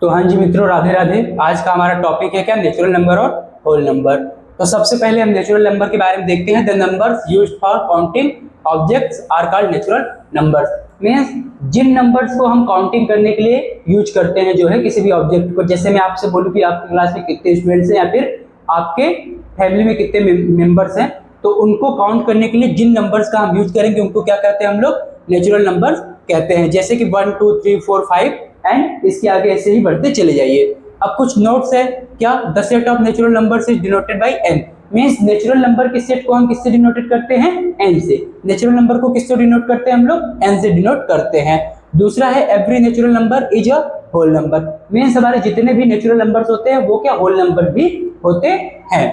तो हाँ जी मित्रों, राधे राधे। आज का हमारा टॉपिक है क्या, नेचुरल नंबर और होल नंबर। तो सबसे पहले हम नेचुरल नंबर के बारे में देखते हैं। The numbers used for counting objects are called natural numbers. Means जिन नंबर्स को हम काउंटिंग करने के लिए यूज करते हैं जो है किसी भी ऑब्जेक्ट को। जैसे मैं आपसे बोलूं कि आपकी क्लास में कितने स्टूडेंट्स हैं या फिर आपके फैमिली में कितने मेंबर्स हैं, तो उनको काउंट करने के लिए जिन नंबर्स का हम यूज करेंगे उनको क्या कहते हैं हम लोग, नेचुरल नंबर्स कहते हैं। जैसे कि 1 2 3 4 5 एंड इसके आगे ऐसे ही बढ़ते चले जाइए। अब कुछ नोट्स है क्या, the set of natural numbers is denoted by n। Means natural number के सेट को हम किससे डिनोटेड करते हैं, n से। नेचुरल नंबर को किससे डिनोट करते हैं हम लोग, n से डिनोट करते हैं। दूसरा है every natural number is a whole number. Means हमारे जितने भी नेचुरल नंबर्स होते हैं वो क्या, होल नंबर भी होते हैं।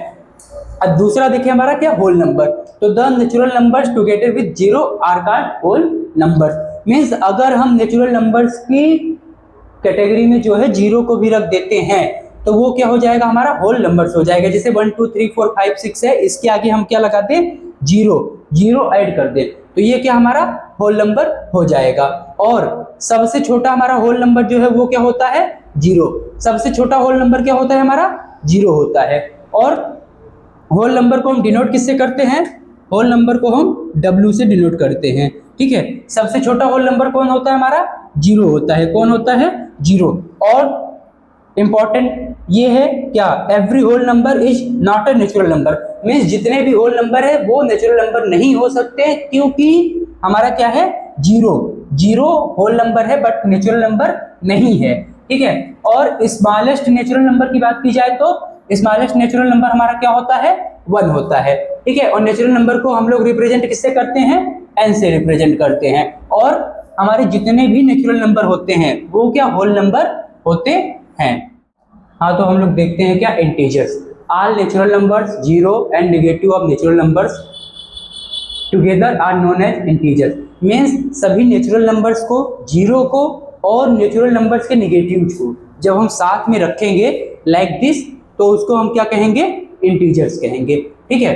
अब दूसरा देखिए हमारा क्या, होल नंबर। तो the natural numbers together with zero are called whole numbers. Means अगर हम नेचुरल नंबर्स की कैटेगरी में जो है जीरो को भी रख देते हैं तो वो क्या हो जाएगा, हमारा होल नंबर्स हो जाएगा। जैसे 1 2 3 4 5 6 है, इसके आगे हम क्या लगा दें, जीरो, जीरो ऐड कर दें तो ये क्या हमारा होल नंबर हो जाएगा। और सबसे छोटा हमारा होल नंबर जो है वो क्या होता है, जीरो। सबसे छोटा होल नंबर क्या होता है हमारा, जीरो होता है। और होल नंबर को हम डिनोट किससे करते हैं, होल नंबर को हम W से डिनोट करते हैं। ठीक है, सबसे छोटा होल नंबर कौन होता है हमारा, जीरो होता है। कौन होता है, जीरो। और इंपॉर्टेंट ये है क्या, every whole number is not a natural number. Means जितने भी होल नंबर है वो नेचुरल नंबर नहीं हो सकते क्योंकि हमारा क्या है, जीरो। जीरो होल नंबर है बट नेचुरल नंबर नहीं है। ठीक है, और स्मॉलेस्ट नेचुरल नंबर की बात की जाए तो स्मॉलेस्ट नेचुरल नंबर हमारा क्या होता है, 1 होता है। ठीक है, और नेचुरल नंबर को हम लोग रिप्रेजेंट किससे करते हैं, n से रिप्रेजेंट करते हैं। और हमारे जितने भी नेचुरल नंबर होते हैं वो क्या, होल नंबर होते हैं। हाँ, तो हम लोग देखते हैं क्या, integers. All natural numbers zero and negative of natural numbers together are known as integers. Means सभी नेचुरल नंबर्स को, जीरो को और नेचुरल नंबर्स के नेगेटिव्स को जब हम साथ में रखेंगे लाइक दिस तो उसको हम क्या कहेंगे, इंटीजर्स कहेंगे। ठीक है,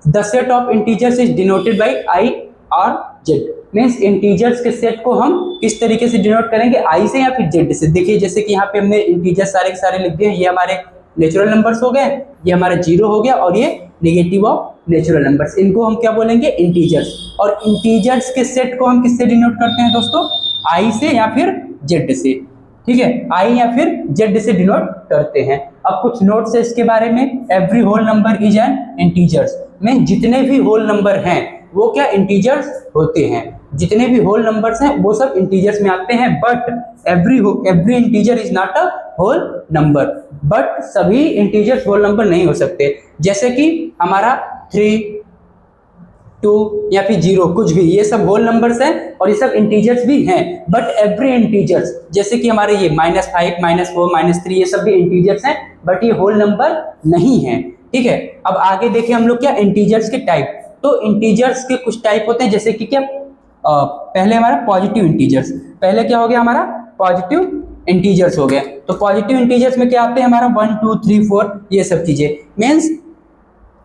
the set of integers is denoted by i और z। मींस इंटीजर्स के सेट को हम किस तरीके से डिनोट करेंगे, i से या फिर z से। देखिए जैसे कि यहाँ पे हमने इंटीजर्स सारे के सारे लिख दिए। ये हमारे नेचुरल नंबर्स हो गए, ये हमारा जीरो हो गया और ये नेगेटिव ऑफ नेचुरल नंबर्स, इनको हम क्या बोलेंगे, इंटीजर्स। और इंटीजर्स के सेट को हम किससे डिनोट करते हैं दोस्तों, i से या फिर z से। ठीक है, i या फिर z से डिनोट करते हैं। अब कुछ नोट्स है इसके बारे में। Every whole number is an integers. में जितने भी होल नंबर हैं वो क्या, इंटीजर्स होते हैं। जितने भी होल नंबर्स हैं वो सब इंटीजर्स में आते हैं। But every integer is not a whole number. But सभी इंटीजर्स होल नंबर नहीं हो सकते। जैसे कि हमारा 3 2 या फिर 0 कुछ भी, ये सब होल नंबर्स हैं और ये सब इंटीजर्स भी हैं। बट एवरी इंटीजर्स, जैसे कि हमारे ये -5 -4 -3 ये सब भी इंटीजर्स हैं बट ये होल नंबर नहीं है। ठीक है, अब आगे देखिए हम लोग क्या, इंटीजर्स के टाइप। तो इंटीजर्स के कुछ टाइप होते हैं जैसे कि क्या, पहले हमारा पॉजिटिव इंटीजर्स। पहले क्या हो गया हमारा, पॉजिटिव इंटीजर्स हो गए। तो पॉजिटिव इंटीजर्स में क्या आते हैं हमारा 1 2 3 4 ये सब चीजें। मीन्स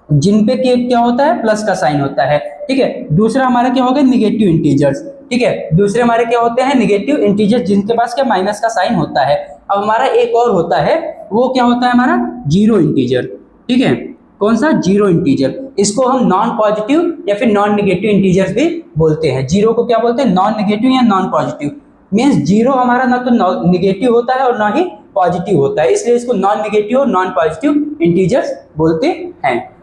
जिन पे क्या होता है, प्लस का साइन होता है। ठीक है, दूसरा हमारा क्या हो गया, निगेटिव इंटीजर्स। ठीक है, दूसरे हमारे क्या होते हैं, निगेटिव इंटीजर्स जिनके पास क्या, माइनस का साइन होता है। अब हमारा एक और होता है, वो क्या होता है हमारा, जीरो इंटीजर। ठीक है, कौन सा, जीरो इंटीजर। इसको हम नॉन पॉजिटिव या फिर नॉन निगेटिव इंटीजर्स भी बोलते हैं। जीरो को क्या बोलते हैं, नॉन निगेटिव या नॉन पॉजिटिव। मीन्स जीरो हमारा ना तो निगेटिव होता है और ना ही पॉजिटिव होता है, इसलिए इसको नॉन निगेटिव और नॉन पॉजिटिव इंटीजर्स बोलते हैं।